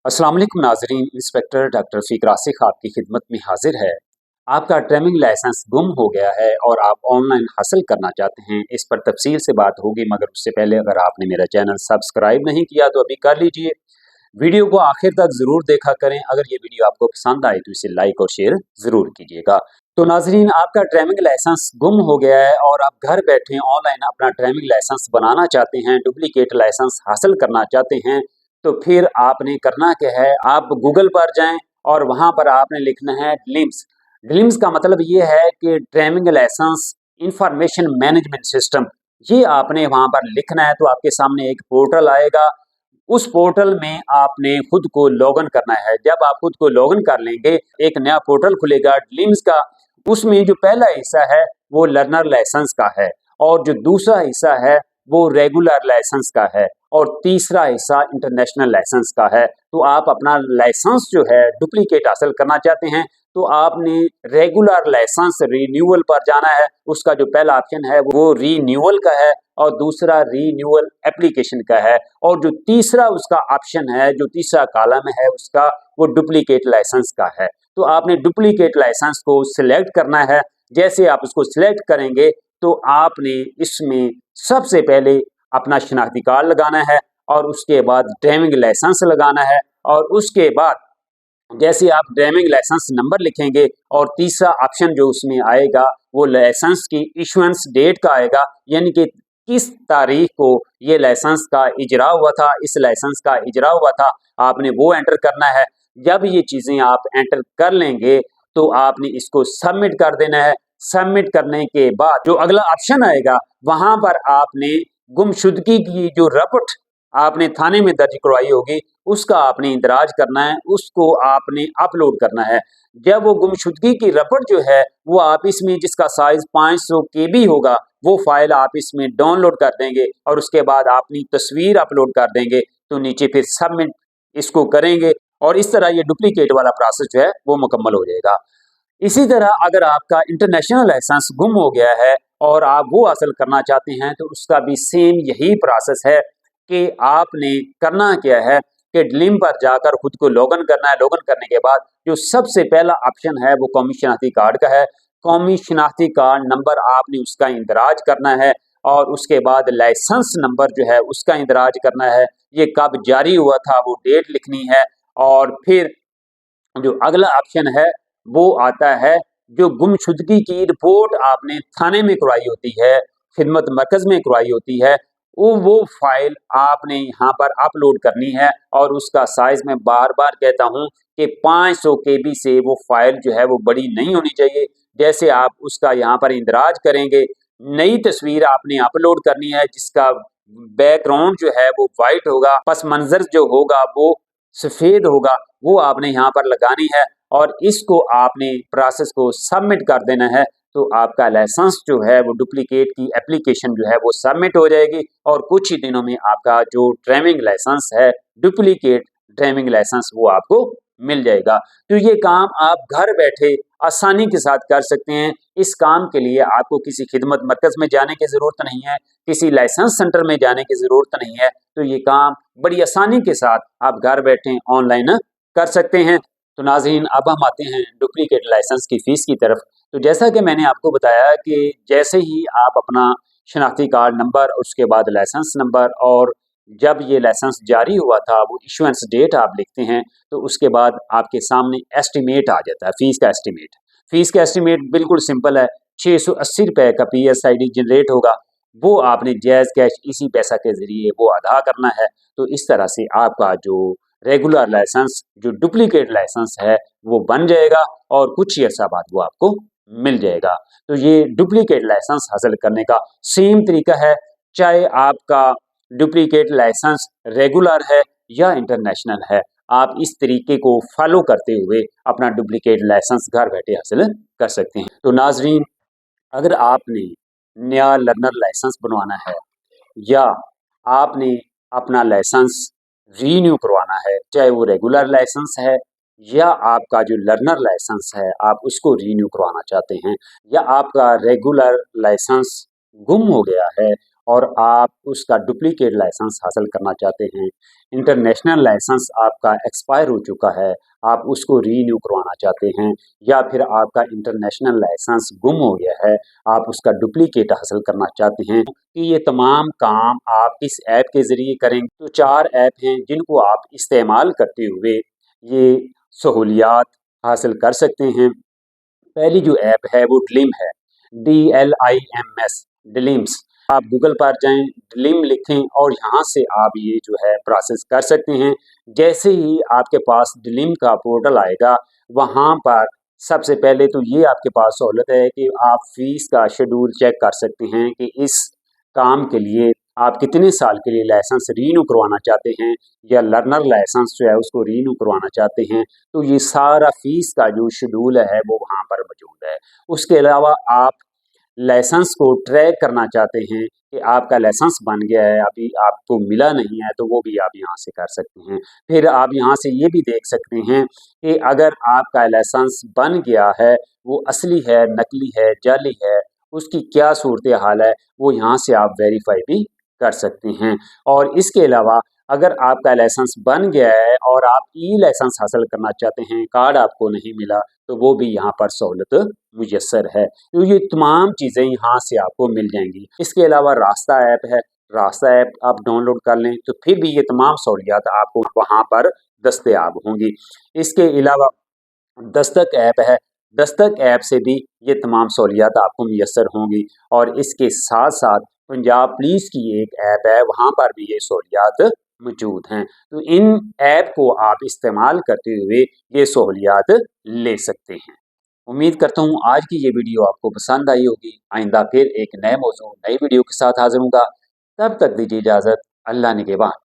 अस्सलाम वालेकुम नाज़रीन, इंस्पेक्टर डॉक्टर फ़ीक रासिक आपकी खिदमत में हाजिर है। आपका ड्राइविंग लाइसेंस गुम हो गया है और आप ऑनलाइन हासिल करना चाहते हैं। इस पर तफसील से बात होगी, मगर उससे पहले अगर आपने मेरा चैनल सब्सक्राइब नहीं किया तो अभी कर लीजिए। वीडियो को आखिर तक ज़रूर देखा करें। अगर ये वीडियो आपको पसंद आए तो इसे लाइक और शेयर ज़रूर कीजिएगा। तो नाज़रीन, आपका ड्राइविंग लाइसेंस गुम हो गया है और आप घर बैठे ऑनलाइन अपना ड्राइविंग लाइसेंस बनाना चाहते हैं, डुप्लीकेट लाइसेंस हासिल करना चाहते हैं। तो फिर आपने करना क्या है, आप गूगल पर जाएं और वहां पर आपने लिखना है ड्लिम्स। ड्लिम्स का मतलब ये है कि driving licence information management system. ये आपने वहां पर लिखना है तो आपके सामने एक पोर्टल आएगा। उस पोर्टल में आपने खुद को लॉगिन करना है। जब आप खुद को लॉगिन कर लेंगे, एक नया पोर्टल खुलेगा ड्लिम्स का। उसमें जो पहला हिस्सा है वो लर्नर लाइसेंस का है, और जो दूसरा हिस्सा है वो रेगुलर लाइसेंस का है, और तीसरा हिस्सा इंटरनेशनल लाइसेंस का है। तो आप अपना लाइसेंस जो है डुप्लीकेट हासिल करना चाहते हैं तो आपने रेगुलर लाइसेंस रीन्यूअल पर जाना है। उसका जो पहला ऑप्शन है वो रीन्यूअल का है और दूसरा रीन्यूअल एप्लीकेशन का है, और जो तीसरा उसका ऑप्शन है, जो तीसरा कॉलम है उसका, वो डुप्लीकेट लाइसेंस का है। तो आपने डुप्लीकेट लाइसेंस को सिलेक्ट करना है। जैसे आप उसको सिलेक्ट करेंगे तो आपने इसमें सबसे पहले अपना शनाख्ती कार्ड लगाना है, और उसके बाद ड्राइविंग लाइसेंस लगाना है, और उसके बाद जैसे आप ड्राइविंग लाइसेंस नंबर लिखेंगे और तीसरा ऑप्शन जो उसमें आएगा वो लाइसेंस की इशुएंस डेट का आएगा, यानी कि किस तारीख को ये लाइसेंस का इजरा हुआ था, इस लाइसेंस का इजरा हुआ था, आपने वो एंटर करना है। जब ये चीज़ें आप एंटर कर लेंगे तो आपने इसको सबमिट कर देना है। सबमिट करने के बाद जो अगला ऑप्शन आएगा वहां पर आपने गुमशुदगी की जो रिपोर्ट आपने थाने में दर्ज करवाई होगी उसका आपने इंदराज करना है, उसको आपने अपलोड करना है। जब वो गुमशुदगी की रिपोर्ट जो है वो आप इसमें, जिसका साइज 500 केबी होगा, वो फाइल आप इसमें डाउनलोड कर देंगे और उसके बाद अपनी तस्वीर अपलोड कर देंगे। तो नीचे फिर सबमिट इसको करेंगे और इस तरह ये डुप्लीकेट वाला प्रोसेस जो है वो मुकम्मल हो जाएगा। इसी तरह अगर आपका इंटरनेशनल लाइसेंस गुम हो गया है और आप वो हासिल करना चाहते हैं तो उसका भी सेम यही प्रोसेस है कि आपने करना क्या है कि ड्लीम पर जाकर खुद को लॉगिन करना है। लॉगिन करने के बाद जो सबसे पहला ऑप्शन है वो कौमी शनाख्ती कार्ड का है। कौमी शनाख्ती कार्ड नंबर आपने उसका इंदराज करना है, और उसके बाद लाइसेंस नंबर जो है उसका इंदराज करना है। ये कब जारी हुआ था वो डेट लिखनी है, और फिर जो अगला ऑप्शन है वो आता है, जो गुमशुदगी की रिपोर्ट आपने थाने में करवाई होती है, खिदमत मरकज में करवाई होती है, वो फाइल आपने यहाँ पर अपलोड करनी है। और उसका साइज मैं बार बार कहता हूँ कि 500 केबी से वो फाइल जो है वो बड़ी नहीं होनी चाहिए। जैसे आप उसका यहाँ पर इंदराज करेंगे, नई तस्वीर आपने अपलोड करनी है जिसका बैकग्राउंड जो है वो वाइट होगा, पस मंजर जो होगा वो सफेद होगा, वो आपने यहाँ पर लगानी है, और इसको आपने प्रोसेस को सबमिट कर देना है। तो आपका लाइसेंस जो है वो डुप्लीकेट की एप्लीकेशन जो है वो सबमिट हो जाएगी, और कुछ ही दिनों में आपका जो ड्राइविंग लाइसेंस है, डुप्लीकेट ड्राइविंग लाइसेंस, वो आपको मिल जाएगा। तो ये काम आप घर बैठे आसानी के साथ कर सकते हैं। इस काम के लिए आपको किसी खिदमत मरकज में जाने की ज़रूरत नहीं है, किसी लाइसेंस सेंटर में जाने की ज़रूरत नहीं है। तो ये काम बड़ी आसानी के साथ आप घर बैठे ऑनलाइन कर सकते हैं। तो नाज़रीन, अब हम आते हैं डुप्लीकेट लाइसेंस की फ़ीस की तरफ। तो जैसा कि मैंने आपको बताया कि जैसे ही आप अपना शनाख्ती कार्ड नंबर, उसके बाद लाइसेंस नंबर, और जब ये लाइसेंस जारी हुआ था वो इशुएंस डेट आप लिखते हैं, तो उसके बाद आपके सामने एस्टिमेट आ जाता है, फ़ीस का एस्टिमेट। फ़ीस का एस्टिमेट बिल्कुल सिंपल है, 680 रुपये का PSID जनरेट होगा। वो आपने जैज़ कैश इसी पैसा के ज़रिए वो अदा करना है। तो इस तरह से आपका जो रेगुलर लाइसेंस, जो डुप्लीकेट लाइसेंस है, वो बन जाएगा और कुछ ही अर्सा बाद वो आपको मिल जाएगा। तो ये डुप्लीकेट लाइसेंस हासिल करने का सेम तरीका है, चाहे आपका डुप्लीकेट लाइसेंस रेगुलर है या इंटरनेशनल है। आप इस तरीके को फॉलो करते हुए अपना डुप्लीकेट लाइसेंस घर बैठे हासिल कर सकते हैं। तो नाजरीन, अगर आपने नया लर्नर लाइसेंस बनवाना है, या आपने अपना लाइसेंस रीन्यू करवाना है, चाहे वो रेगुलर लाइसेंस है या आपका जो लर्नर लाइसेंस है आप उसको रीन्यू करवाना चाहते हैं, या आपका रेगुलर लाइसेंस गुम हो गया है और आप उसका डुप्लीकेट लाइसेंस हासिल करना चाहते हैं, इंटरनेशनल लाइसेंस आपका एक्सपायर हो चुका है, आप उसको रीन्यू करवाना चाहते हैं, या फिर आपका इंटरनेशनल लाइसेंस गुम हो गया है, आप उसका डुप्लीकेट हासिल करना चाहते हैं, कि ये तमाम काम आप इस ऐप के ज़रिए करेंगे। तो 4 ऐप हैं जिनको आप इस्तेमाल करते हुए ये सहूलियात हासिल कर सकते हैं। पहली जो ऐप है वो ड्लीम है, DLIMS, ड्लीम्स। आप गूगल पर जाएँ, ड्लीम लिखें और यहाँ से आप ये जो है प्रोसेस कर सकते हैं। जैसे ही आपके पास ड्लीम का पोर्टल आएगा, वहाँ पर सबसे पहले तो ये आपके पास सहूलत है कि आप फ़ीस का शेड्यूल चेक कर सकते हैं कि इस काम के लिए आप कितने साल के लिए लाइसेंस रीन्यू करवाना चाहते हैं, या लर्नर लाइसेंस जो है उसको रीन्यू करवाना चाहते हैं। तो ये सारा फ़ीस का जो शेड्यूल है वो वहाँ पर मौजूद है। उसके अलावा आप लाइसेंस को ट्रैक करना चाहते हैं कि आपका लाइसेंस बन गया है, अभी आपको मिला नहीं है, तो वो भी आप यहाँ से कर सकते हैं। फिर आप यहाँ से ये भी देख सकते हैं कि अगर आपका लाइसेंस बन गया है, वो असली है, नकली है, जाली है, उसकी क्या सूरत-ए-हाल है, वो यहाँ से आप वेरीफ़ाई भी कर सकते हैं। और इसके अलावा अगर आपका लाइसेंस बन गया है और आप ई-लाइसेंस हासिल करना चाहते हैं, कार्ड आपको नहीं मिला, तो वो भी यहाँ पर सहूलत मुयस्सर है। तो ये तमाम चीज़ें यहाँ से आपको मिल जाएँगी। इसके अलावा रास्ता ऐप है, रास्ता ऐप आप डाउनलोड कर लें, तो फिर भी ये तमाम सहूलियात आपको वहाँ पर दस्तयाब होंगी। इसके अलावा दस्तक ऐप है, दस्तक ऐप से भी ये तमाम सहूलियात आपको मुयस्सर होंगी, और इसके साथ-साथ पंजाब पुलिस की एक ऐप है, वहाँ पर भी ये सहूलियात मौजूद हैं। तो इन ऐप को आप इस्तेमाल करते हुए ये सहूलियात ले सकते हैं। उम्मीद करता हूँ आज की ये वीडियो आपको पसंद आई होगी। आइंदा फिर एक नए मौजू, नई वीडियो के साथ हाज़िर होऊँगा। तब तक दीजिए इजाज़त। अल्लाह निगहबान।